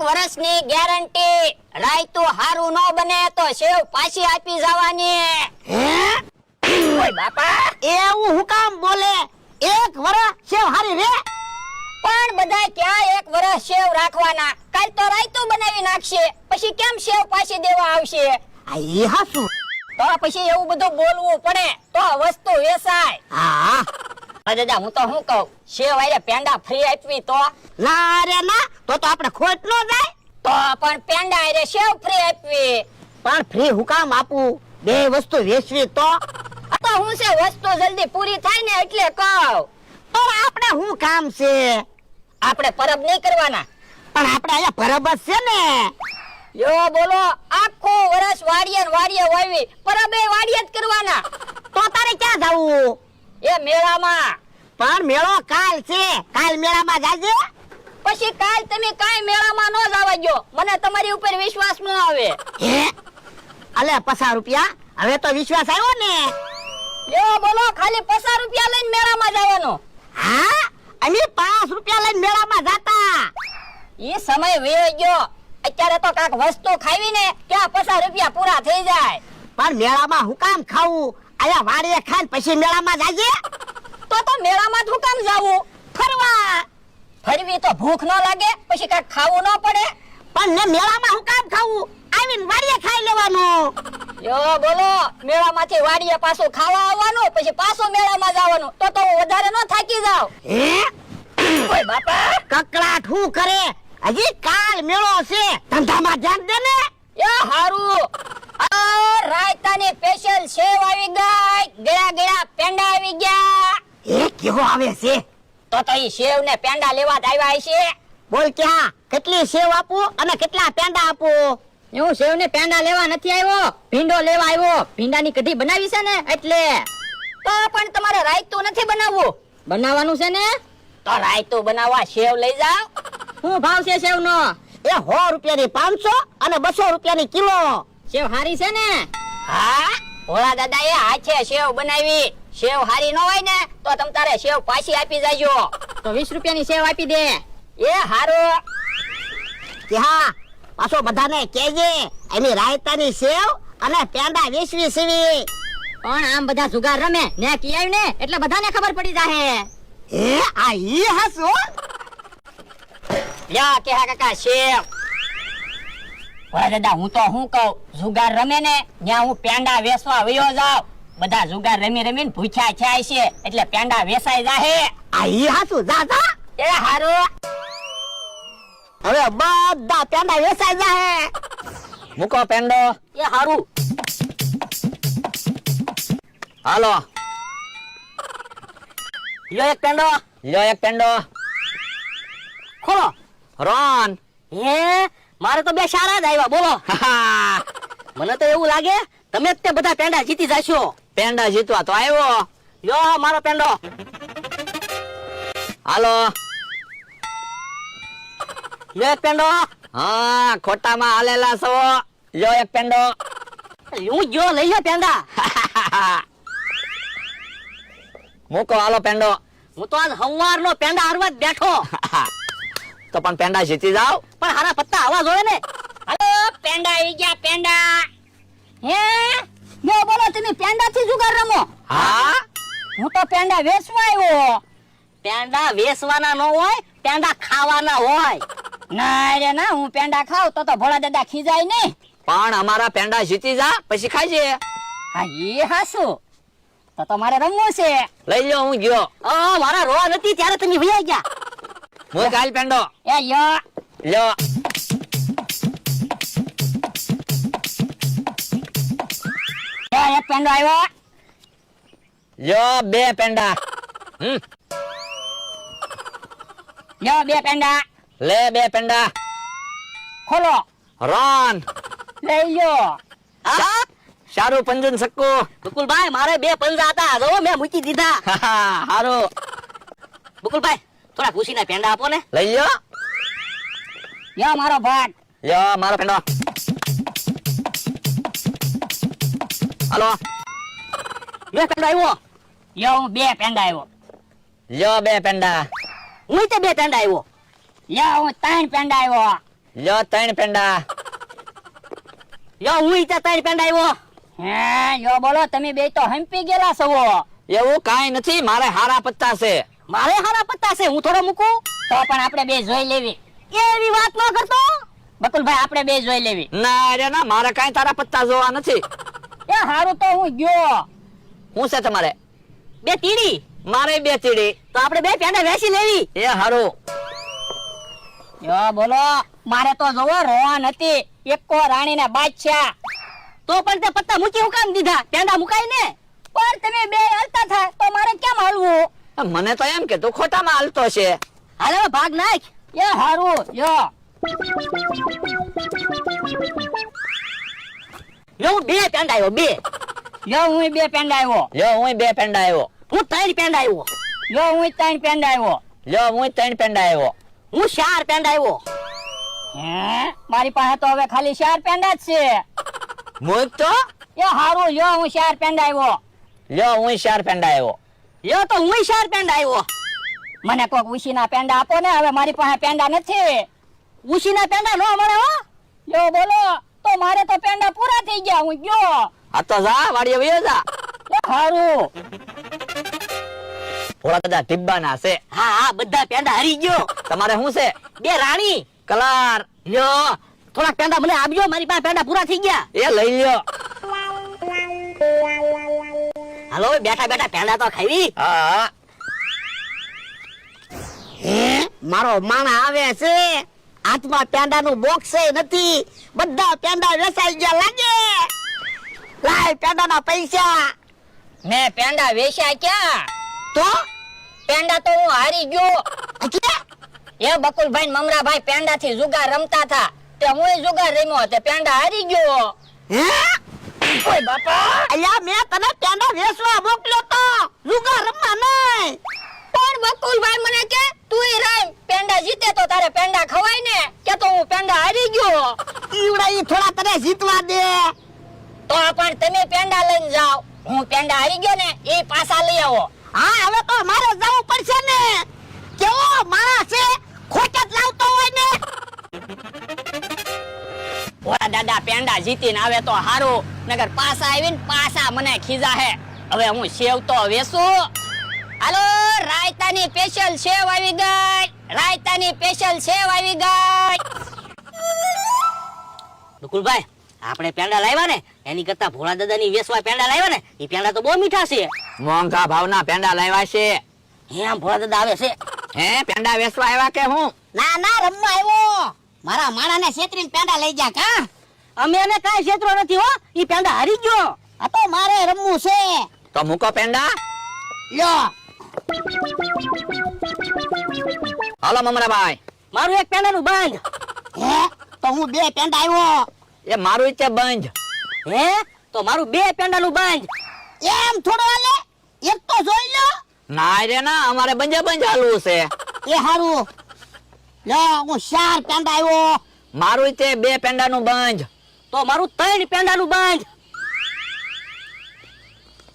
વર્ષની ગેરંટી. રાયતું હારું ન બને તો સેવ પાછી આપી જવાની. હે ઓય બાપા, એવું હું કામ બોલે? એક વરસ સેવ હારી રે. પણ બધા ક્યાં એક વર્ષ સેવ રાખવાના? કાલ તો રાયતું બનાવી નાખશે, પછી કેમ સેવ પાછી દેવા આવશે? આ ઈ હાસુ. તો પછી એવું બધું બોલવું પડે તો વસ્તુ વેચાય. હા દાદા હું તો શું કહું, સેવ આરે પેંડા ફ્રી આપવી તો? ના રે ના, તો આપણે ખોટ ન જાય. તો પણ પેંડા આરે સેવ ફ્રી આપવી. પણ ફ્રી હું કામ આપું? બે વસ્તુ વેચવી તો. આ તો હું છે વસ્તુ જલ્દી પૂરી થાય ને એટલે કહું. તો આપણે શું કામ છે? આપણે પરબ નહીં કરવાના. પણ આપણે અહીંયા પરબ જ છે ને. યો બોલો, આખું વર્ષ વાડીએ ને વાડીએ વાવી, પરબે વાડીએ જ કરવાના. તો તારે ક્યાં જવું? એ મેળામાં. પણ મેળો કાલ છે, કાલ મેળામાં જાજે. પછી કાલ તમે કાઈ મેળામાં ન જવા દો, મને તમારી ઉપર વિશ્વાસ ન આવે. હે અલે 50 રૂપિયા, હવે તો વિશ્વાસ આવ્યો ને. યો બોલો, ખાલી 50 રૂપિયા લઈને મેળામાં જવાનું. હા અમે 5 રૂપિયા લઈને મેળામાં જાતા. ઈ સમય વયો ગયો. અત્યારે તો કાક વસ્તુ ખાવી ને ત્યાં 50 રૂપિયા પૂરા થઈ જાય. પણ મેળામાં હું કામ ખાવું? આયા વાડીએ ખાઈને પછી મેળામાં જાજે. તો મેળામાં જ હું કામ જાવું? ફરવા. ફરવી તો ભૂખ ન લાગે? પછી કાક ખાવું ન પડે? પણ ને મેળામાં હું કામ ખાવું? આવીને વાડીએ ખાઈ લેવાનું. યો બોલો, મેળામાંથી વાડીએ પાછું ખાવા આવવાનું, પછી પાછું મેળામાં જવાનું. તો હું વધારે ન થાકી જાવ. હે ઓય બાપા, કકડાટ હું કરે? હજી કાલ મેળો છે, ધંધામાં ધ્યાન દે ને. યો હારું. આ રાયતાની સ્પેશિયલ સેવ આવી ગઈ, ગળા ગળા પેંડા આવી ગયા. એ કેવો આવે છે? તો ઈ સેવ ને પેંડા લેવા જ આવ્યા છે. બોલ ક્યાં કેટલી સેવ આપું અને કેટલા પેંડા આપું? હું સેવ ને પેંડા લેવા નથી આવ્યો, ભીંડો લેવા આવ્યો. ભીંડાની કઢી બનાવી છે ને એટલે. તો પણ તમારે રાયતું નથી બનાવવું? બનાવવાનું છે ને. તો રાયતું બનાવવા સેવ લઈ જાવ. શું ભાવ છે સેવ નો? એ 100 રૂપિયાની 500 અને 200 રૂપિયાની કિલો. સેવ હારી છે ને? હા, ભોળા દાદા એ હાથે સેવ બનાવી. સેવ હારી ન હોય ને તો તમ તારે સેવ પાછી આપી જાજો. તો 20 રૂપિયાની સેવ આપી દે. એ હારું. કે હા, પાછો બધાને કહેજે એની રાયતાની સેવ અને પેંડા વેચવી સીવી. પણ આમ બધા જુગાર રમે ને કિયાય ને એટલે બધાને ખબર પડી જાહે. એ આ ઈ હાસો. યા કે હા કાકા સેવ. ભોળા દાદા હું તો શું કહું, જુગાર રમે ને ત્યાં હું પેંડા વેચવા વયો જાવ. બધા જુગાર રમી રમીને ભૂખ્યા થાય છે એટલે પેંડા વેચાઈ જાહે. આ ઈ હાસો જા જા. એ હારું. હવે બધા પેંડા વેચાઈ જાહે. મૂકો પેંડો. એ હારું. હાલો, લ્યો એક પેંડો. લ્યો એક પેંડો. ખોલો. રોન. હે, મારે તો બે સારા જ આવ્યા. બોલો. મને તો એવું લાગે તમે જ તે બધા પેંડા જીતી જશો. પેંડા જીતવા તો આવ્યો. લ્યો મારો પેંડો. હાલો. લ્યો એક પેંડો. હા, ખોટામાં હાલેલા છો. લ્યો એક પેંડો. હું જો લઈ લો પેંડા. મૂકો હાલો પેંડો. હું તો આજ હવારનો પેંડા હરવા જ બેઠો. તો પણ પેંડા જીતી જાવ. પણ હારા પત્તા આવા જોવે ને. હાલો, પેંડા આવી ગયા પેંડા. હે, લ્યો બોલો, તમે પેંડા થી જુગાર રમો? હા, હું તો પેંડા વેચવા આવ્યો. પેંડા વેચવાના ન હોય, પેંડા ખાવાના હોય. ના રે ના, હું પેંડા ખાવ તો ભોળા દાદા ખીજાય નહીં. પણ અમારા પેંડા જીતી જા પછી ખાજે. હા એ હાસુ. તો મારે રમવું છે. લઈ લ્યો, હું ગયો. મારા રોવા નથી ત્યારે તમે ભૈયા ગયા. હું કાલ પેંડો. એ યો. લ્યો. એક પેંડો આવ્યો. લ્યો 2 પેંડા. લ્યો 2 પેંડા. લે 2 પેંડા. ખોલો. રોન. લઈ લ્યો. હા, સારું પંજન સક્કુ. બકુલભાઈ, મારે 2 પંજા હતા, જો મેં મૂકી દીધા. હારું. બકુલભાઈ, થોડા ખુશીના પેંડા આપો ને. લઈ લ્યો. લ્યો મારો ભાગ. લ્યો મારો પેંડો. હાલો. લ્યો પેંડો આવ્યો. લ્યો હું 2 પેંડા આવ્યો. લ્યો 2 પેંડા. હું તે 2 પેંડા આવ્યો. લ્યો હું 3 પેંડા આવ્યો. લ્યો 3 પેંડા. યો હું ઈતા તારી પેંડા આવ્યો. હે યો બોલો તમે બે તો હંપી ગયેલા છો. એવું કાંઈ નથી, મારે હારા પત્તા છે. મારે હારા પત્તા છે, હું થોડો મૂકું. તો પણ આપણે બે જોઈ લેવી. એવી વાત ન કરતો. બકુલભાઈ આપણે બે જોઈ લેવી. ના રે ના, મારે કાંઈ તારા પત્તા જોવા નથી. એ હારું તો હું ગયો. શું છે તમારે? 2 તીડી. મારે 2 તીડી. તો આપણે 2 પેંડા વેચી લેવી. એ હારું. યો બોલો મારે તો જોવો રોવાન હતી એકો રાણીના બાદશાહ. તો પણ તે પત્તા મૂકી હું કામ દીધા? પેંડા મુકાય ને. પણ તમે બે હલતા થાય તો મારે કેમ હલવું? મને તો એમ કે તું ખોટામાં હાલતો છે. હાલે હવે ભાગ નાખ. એ હારું યો. યો હું 2 પેંડા આવ્યો. 2. યો હું બે પેંડા આવ્યો. લ્યો હું 2 પેંડા આવ્યો. હું 3 પેંડા આવ્યો. યો હું 3 પેંડા આવ્યો. લ્યો હું 3 પેંડા આવ્યો. હું 4 પેંડા આવ્યો. હે મારી પાસે તો હવે ખાલી 4 પેંડા જ છે. મૂક તો. એ હારું યો હું 4 પેંડા આવ્યો. લ્યો હું 4 પેંડા આવ્યો. યો તો હું 4 પેંડા આવ્યો. મને કોક ઉશીના પેંડા આપો ને, હવે મારી પાસે પેંડા નથી. ઉશીના પેંડા નો મળે હો. યો બોલો તો મારે તો પેંડા પૂરા થઈ ગયા, હું ગયો. આ તો જા વાડીએ વયો જા. એ હારું. થોડા બધા ટીબ્બાના છે. હા હા બધા પેંડા હરી ગયો. તમારે શું છે? 2 રાણી. કલર. લ્યો થોડાક પેંડા મને આપજો, મારી પાસે પેંડા પૂરા થઈ ગયા. એ લઈ લ્યો. હાલો બેઠા બેઠા પેંડા તો ખાવી. હા. મારો માણા આવે છે. હાથમાં પેંડાનું બોક્સ નથી. બધા પેંડા વેચાઈ ગયા લાગે. લાય પેંડાના પૈસા. મેં પેંડા વેચ્યા ક્યાં? તો પેંડા તો હું હારી ગયો. એટલે એ બકુલભાઈ ને મમરાભાઈ પેંડા થી જુગાર રમતા હતા, તે હું જુગાર રમ્યો તે પેંડા હારી ગયો. હે ઓય બાપા, અલ્યા મેં તને પેંડા વેચવા મોકલ્યો તો જુગાર રમવા નહીં. પણ બકુલભાઈ મને કે તુંય રમ, પેંડા જીતે તો તારે પેંડા ખવાય ને, કે તો હું પેંડા હારી ગયો. ઈવડા ઈ થોડા તને જીતવા દે. તો પણ તમે પેંડા લઈને જાઓ, હું પેંડા હારી ગયો ને એ પાછા લઈ આવો. હા હવે તો મારે જવું પડશે ને. કેવો માણસ છે, ખોટ જ લાવતો હોય ને. ઓલા દાદા પેંડા જીતીને આવે તો હારું, નગર પાછા આવીને પાછા મને ખીજા હે. હવે હું સેવ તો વેસું. હાલો રાયતાની સ્પેશિયલ સેવ આવી ગઈ. રાયતાની સ્પેશિયલ સેવ આવી ગઈ. બકુલભાઈ આપણે પેંડા લાવ્યા ને એની કરતા ભોળા દાદાની વેસવા પેંડા લાવ્યા ને એ પેંડા તો બહુ મીઠા છે. મોંઘા ભાવના પેંડા લાવ્યા છે. એમ ભોળા દાદા આવે છે. હે પેંડા વેચવા આવ્યા કે હું? ના ના રમવા આવ્યો. મારા માણાને છેતરીને પેંડા લઈ જા કા. અમે એને કાઈ છેતરો નથી હો. ઈ પેંડા હારી ગયો. આ તો મારે રમવું છે. તો મૂકો પેંડા. લ્યો હાલો મમરાભાઈ. મારું એક પેંડાનું બંધ. હે તો હું 2 પેંડા આવ્યો. એ મારું ઈચે બંધ. હે તો મારું 2 પેંડાનું બંધ. એમ થોડો હાલે, એક તો જોઈ લો. ના રે ના, અમારે બંજે બંજ હાલવું છે. એ હારું. લ્યો હું 4 પેંડા આવ્યો. મારું ઈચે 2 પેંડાનું બંધ. તો મારું 3 પેંડાનું બંધ.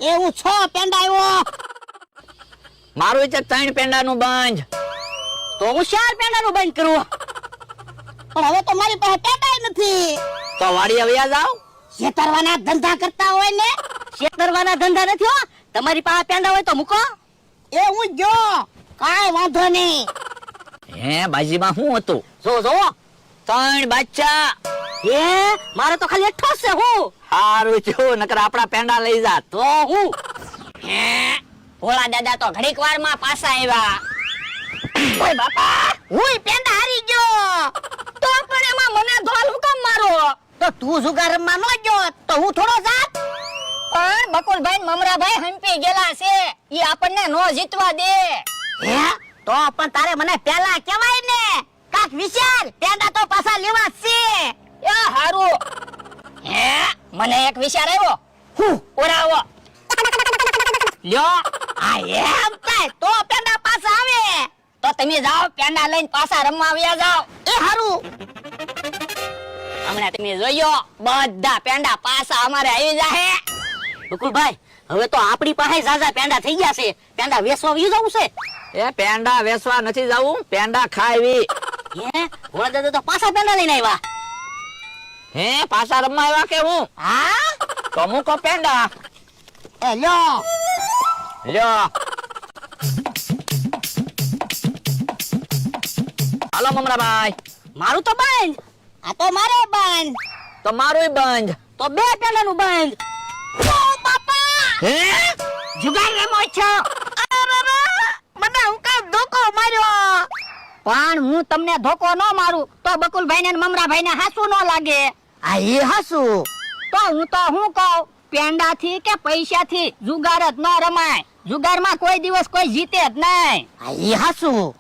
એ હું 6 પેંડા આવ્યો. મારું ઈચે 3 પેંડાનું બંધ. તો હું 4 પેંડાનું બંધ કરું. પણ હવે તો મારી પાસે પેંડા નથી. તો વાડીએ વયા જાવ. છેતરવાના ધંધા કરતા હોય ને. છેતરવાના ધંધા નથી હો. તમારી પાસે પેંડા હોય તો મૂકો. એ હું જો કાઈ વાંધો નહીં. હે બાજીમાં શું હતું? જો જો 3 બાદશાહ. હે મારે તો ખાલી એકઠો જ છે. હું હારું છું, નકર આપણા પેંડા લઈ જાત. તો હું હે ભોળા દાદા તો ઘડીક વારમાં પાછા આવ્યા. ઓય બાપા, હું પેંડા હારી ગયો. તો પણ એમાં મને ધોલ હુકમ મારો. તો તું જુગાર રમવા ન ગયો તો હું થોડો જાત. પણ બકુલભાઈ ને મમરાભાઈ હંપી ગયેલા છે, ઈ આપણને નો જીતવા દે. હે તો પણ તારે મને પહેલા કહેવાય ને. કાક વિચાર, પેંડા તો પાછા લેવા જ છે. એ હારું. હે મને એક વિચાર આવ્યો. હું ઓરાવો. લ્યો આ એમ થાય તો પેંડા પાછા આવે. તો તમે જાઓ પેંડા લઈને પાછા રમવા આવ્યા જાઓ. એ હારું. હમણાં તમે જોયો બધા પેંડા પાછા અમારે આવી જાહે. બકુલભાઈ હવે તો આપણી પાસે ઝાઝા પેંડા થઈ ગયા છે. પેંડા વેચવા વયું જવું છે. એ પેંડા વેચવા નથી જાવું, પેંડા ખાવી. હે ભોળા દાદા તો પાછા પેંડા લઈને આવ્યા. હે પાછા રમવા આવ્યા કે હું હા તો મૂકો પેંડા એ લ્યો લ્યો હાલો મમરાભાઈ મારું તો બંધ. આ તો મારે બંધ. તો મારુંય બંધ. તો બે પેંડાનું બંધ. ઓ બાપા હે જુગાર રમો છો? મને હું કામ ધોકો માર્યો. પણ હું તમને ધોકો ન મારું તો બકુલભાઈ ને મમરાભાઈ ને હાસુ ન લાગે. આ એ હાસુ. તો હું કહું પેંડા થી કે પૈસા થી જુગાર જ ન રમાય. જુગારમાં કોઈ દિવસ કોઈ જીતે જ નહીં. આ એ હાસુ.